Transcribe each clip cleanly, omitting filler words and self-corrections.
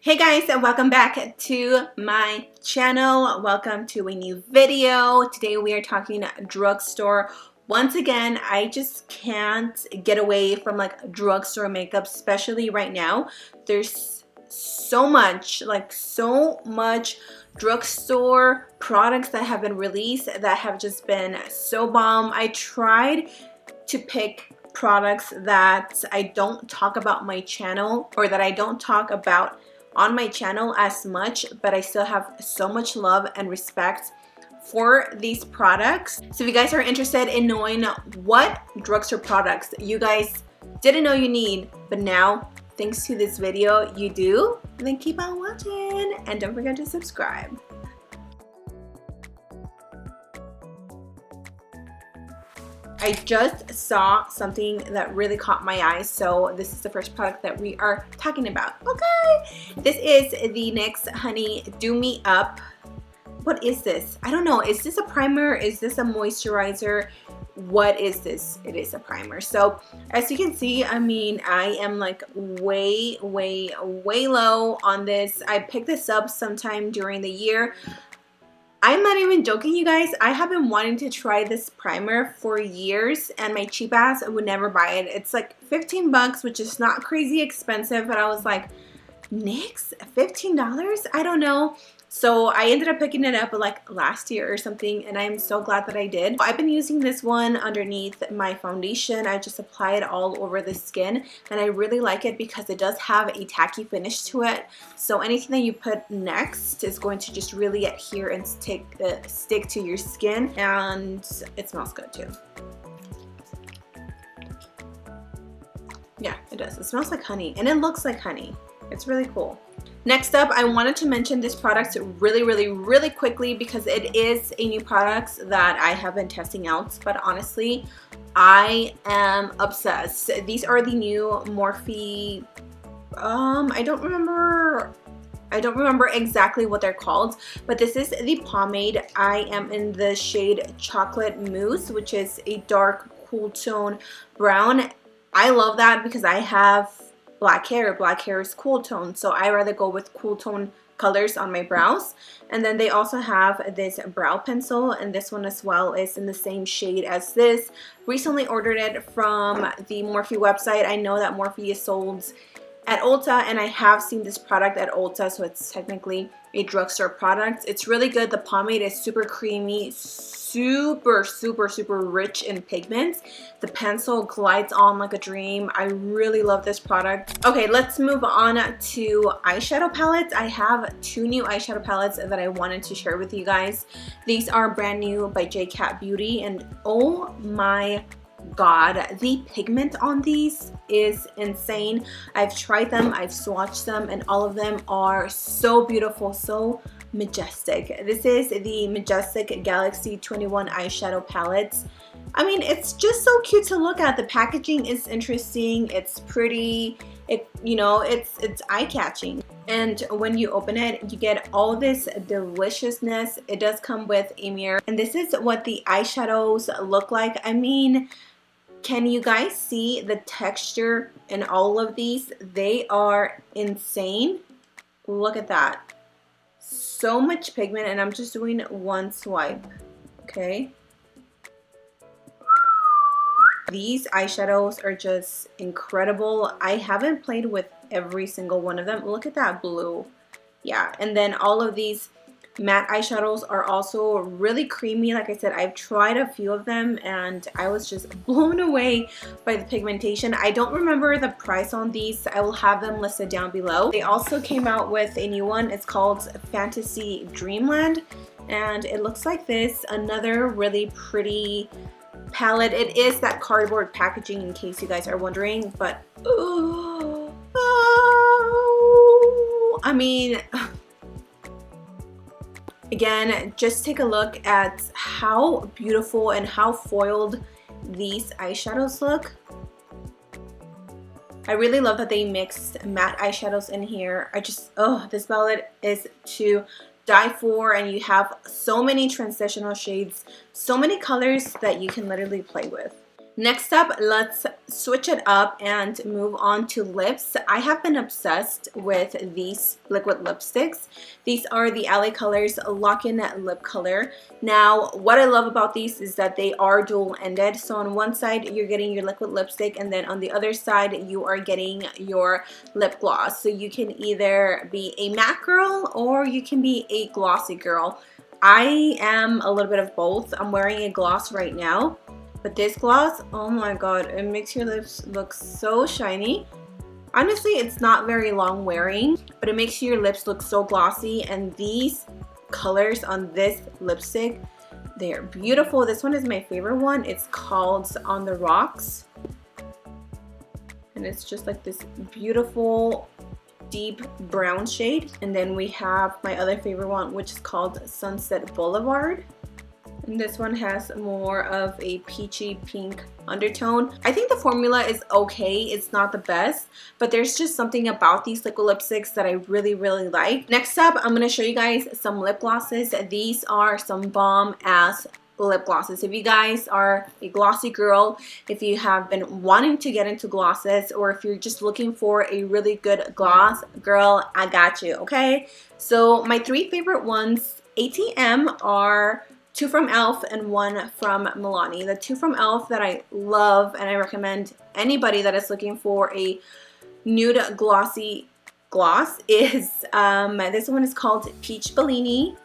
Hey guys, and welcome back to my channel. Welcome to a new video. Today we are talking drugstore. Once again, I just can't get away from like drugstore makeup, especially right now. There's so much drugstore products that have been released that have just been so bomb. I tried to pick products that I don't talk about on my channel, or that I don't talk about on my channel as much, but I still have so much love and respect for these products. So if you guys are interested in knowing what drugstore products you guys didn't know you need, but now thanks to this video you do, then keep on watching and don't forget to subscribe. I just saw something that really caught my eye, so this is the first product that we are talking about. Okay, this is the NYX Honey Do Me Up. What is this? I don't know. Is this a primer? Is this a moisturizer? What is this? It is a primer. So as you can see, I mean, I am like way low on this. I picked this up sometime during the year. I'm not even joking, you guys. I have been wanting to try this primer for years, and my cheap ass would never buy it. It's like 15 bucks, which is not crazy expensive, but I was like, NYX, $15? I don't know. So I ended up picking it up like last year or something, and I'm so glad that I did. I've been using this one underneath my foundation. I just apply it all over the skin, and I really like it because it does have a tacky finish to it. So anything that you put next is going to just really adhere and stick to your skin, and it smells good too. Yeah, it does. It smells like honey, and it looks like honey. It's really cool. Next up, I wanted to mention this product really quickly because it is a new product that I have been testing out, but honestly, I am obsessed. These are the new Morphe, I don't remember exactly what they're called, but this is the pomade. I am in the shade Chocolate Mousse, which is a dark cool tone brown. I love that because I have black hair. Black hair is cool tone, so I rather go with cool tone colors on my brows. And then they also have this brow pencil, and this one as well is in the same shade as this. Recently ordered it from the Morphe website. I know that Morphe is sold at Ulta, and I have seen this product at Ulta, so it's technically a drugstore product. It's really good. The pomade is super creamy, super rich in pigments. The pencil glides on like a dream. I really love this product. Okay, let's move on to eyeshadow palettes. I have two new eyeshadow palettes that I wanted to share with you guys. These are brand new by J.Cat Beauty, and oh my god, the pigment on these is insane. I've tried them, I've swatched them, and all of them are so beautiful, so majestic. This is the Majestic Galaxy 21 eyeshadow palettes. I mean, it's just so cute to look at. The packaging is interesting, it's pretty, it's eye-catching. And when you open it, you get all this deliciousness. It does come with a mirror, and this is what the eyeshadows look like. I mean, can you guys see the texture in all of these? They are insane. Look at that. So much pigment, and I'm just doing one swipe, okay? These eyeshadows are just incredible. I haven't played with every single one of them. Look at that blue. Yeah, and then all of these matte eyeshadows are also really creamy. Like I said, I've tried a few of them and I was just blown away by the pigmentation. I don't remember the price on these. I will have them listed down below. They also came out with a new one. It's called Fantasy Dreamland, and it looks like this. Another really pretty palette. It is that cardboard packaging, in case you guys are wondering, but I mean, again, just take a look at how beautiful and how foiled these eyeshadows look. I really love that they mixed matte eyeshadows in here. This palette is to die for, and you have so many transitional shades, so many colors that you can literally play with. Next up, let's switch it up and move on to lips. I have been obsessed with these liquid lipsticks. These are the L.A Colors Lock-In Lip Color. Now, what I love about these is that they are dual-ended. So on one side, you're getting your liquid lipstick, and then on the other side, you are getting your lip gloss. So you can either be a matte girl or you can be a glossy girl. I am a little bit of both. I'm wearing a gloss right now. But this gloss, oh my god, it makes your lips look so shiny. Honestly, it's not very long wearing, but it makes your lips look so glossy. And these colors on this lipstick, they are beautiful. This one is my favorite one. It's called On the Rocks. And it's just like this beautiful deep brown shade. And then we have my other favorite one, which is called Sunset Boulevard. And this one has more of a peachy pink undertone. I think the formula is okay. It's not the best, but there's just something about these liquid lipsticks that I really, really like. Next up, I'm going to show you guys some lip glosses. These are some bomb-ass lip glosses. If you guys are a glossy girl, if you have been wanting to get into glosses, or if you're just looking for a really good gloss, girl, I got you, okay? So my three favorite ones, ATM, are 2 from e.l.f. and 1 from Milani. The 2 from e.l.f. that I love and I recommend anybody that is looking for a nude glossy gloss is this one is called Peach Bellini.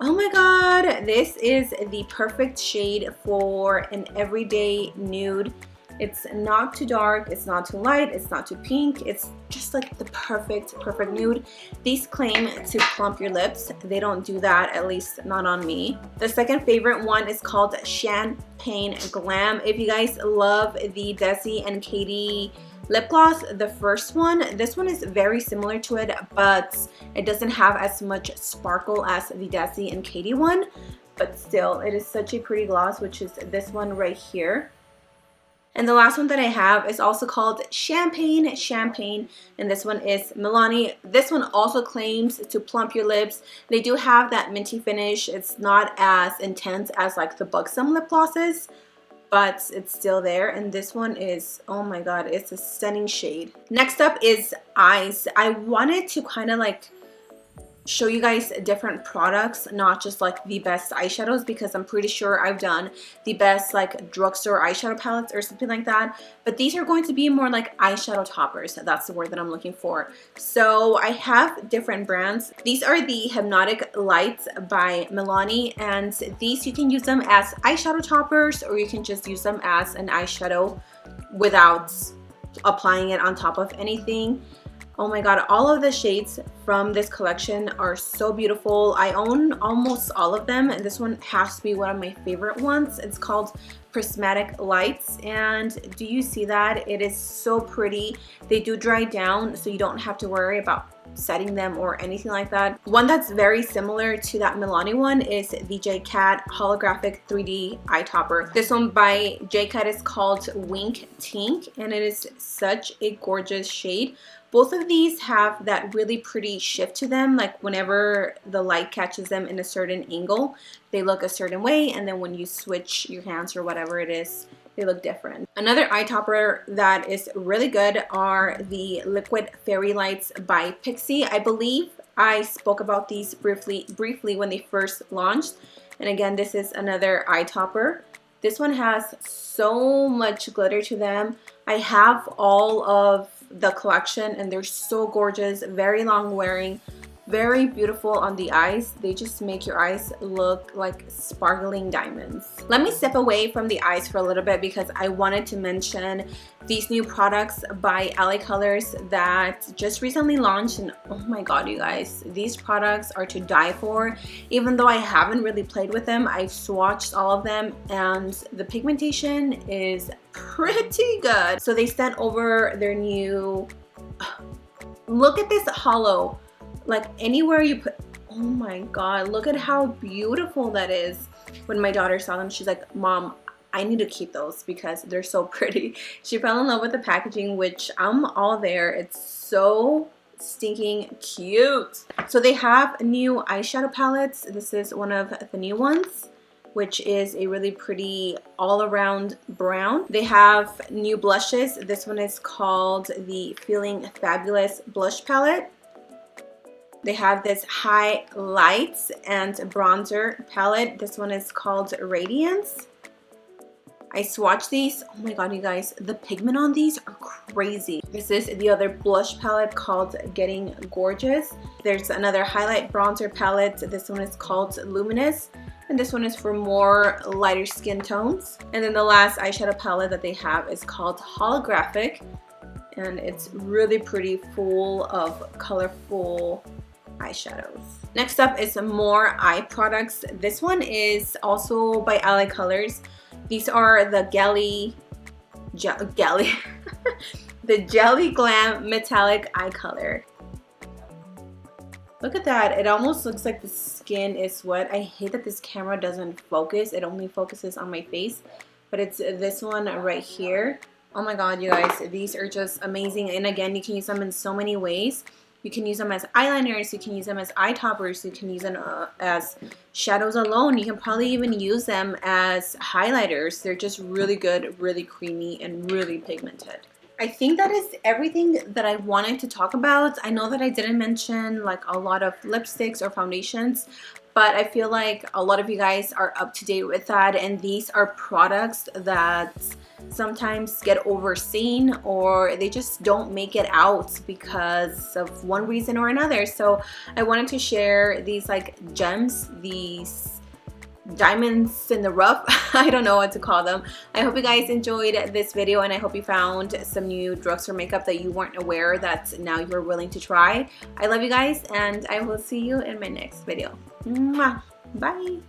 Oh my god, this is the perfect shade for an everyday nude. It's not too dark, it's not too light, it's not too pink. It's just like the perfect nude. These claim to plump your lips. They don't do that, at least not on me. The second favorite one is called Champagne Glam. If you guys love the Desi and Katie lip gloss, the first one, this one is very similar to it, but it doesn't have as much sparkle as the Desi and Katie one. But still, it is such a pretty gloss, which is this one right here. And the last one that I have is also called Champagne, and this one is Milani. This one also claims to plump your lips. They do have that minty finish. It's not as intense as like the Buxom lip glosses, but it's still there. And this one is, oh my god, it's a stunning shade. Next up is eyes. I wanted to kind of like show you guys different products, not just like the best eyeshadows, because I'm pretty sure I've done the best like drugstore eyeshadow palettes or something like that, but these are going to be more like eyeshadow toppers. That's the word that I'm looking for. So I have different brands. These are the Hypnotic Lights by Milani, and these you can use them as eyeshadow toppers, or you can just use them as an eyeshadow without applying it on top of anything. Oh my god, all of the shades from this collection are so beautiful. I own almost all of them, and this one has to be one of my favorite ones. It's called Prismatic Lights, and do you see that? It is so pretty. They do dry down, so you don't have to worry about setting them or anything like that. One that's very similar to that Milani one is the J.Cat Holographic 3D Eye Topper. This one by J.Cat is called Wink Tink, and it is such a gorgeous shade. Both of these have that really pretty shift to them, like whenever the light catches them in a certain angle, they look a certain way, and then when you switch your hands or whatever it is, they look different. Another eye topper that is really good are the Liquid Fairy Lights by Pixi. I believe I spoke about these briefly when they first launched, and again, this is another eye topper. This one has so much glitter to them. I have all of the collection, and they're so gorgeous, very long wearing, very beautiful on the eyes. They just make your eyes look like sparkling diamonds. Let me step away from the eyes for a little bit because I wanted to mention these new products by L.A Colors that just recently launched, and oh my god, you guys, these products are to die for. Even though I haven't really played with them, I've swatched all of them, and the pigmentation is pretty good. So they sent over their new, look at this hollow. Like anywhere you put, oh my god, look at how beautiful that is. When my daughter saw them, she's like, Mom, I need to keep those because they're so pretty. She fell in love with the packaging, which I'm all there. It's so stinking cute. So they have new eyeshadow palettes. This is one of the new ones. which is a really pretty all-around brown. They have new blushes. This one is called the Feeling Fabulous Blush Palette. They have this highlights and bronzer palette. This one is called Radiance. I swatched these. Oh my god, you guys, the pigment on these are crazy. This is the other blush palette called Getting Gorgeous. There's another highlight bronzer palette. This one is called Luminous, and this one is for more lighter skin tones. And then the last eyeshadow palette that they have is called Holographic, and it's really pretty, full of colorful eyeshadows. Next up is some more eye products. This one is also by L.A Colors. These are the the Jelly Glam Metallic Eye Color. Look at that. It almost looks like the skin is wet. I hate that this camera doesn't focus. It only focuses on my face. But it's this one right here. Oh my god, you guys. These are just amazing. And again, you can use them in so many ways. You can use them as eyeliners, you can use them as eye toppers, you can use them as shadows alone. You can probably even use them as highlighters. They're just really good, really creamy, and really pigmented. I think that is everything that I wanted to talk about. I know that I didn't mention like a lot of lipsticks or foundations, but I feel like a lot of you guys are up to date with that, and these are products that sometimes get overseen or they just don't make it out because of one reason or another. So I wanted to share these like gems, these diamonds in the rough. I don't know what to call them. I hope you guys enjoyed this video, and I hope you found some new drugstore makeup that you weren't aware that now you're willing to try. I love you guys, and I will see you in my next video. Mwah. Bye.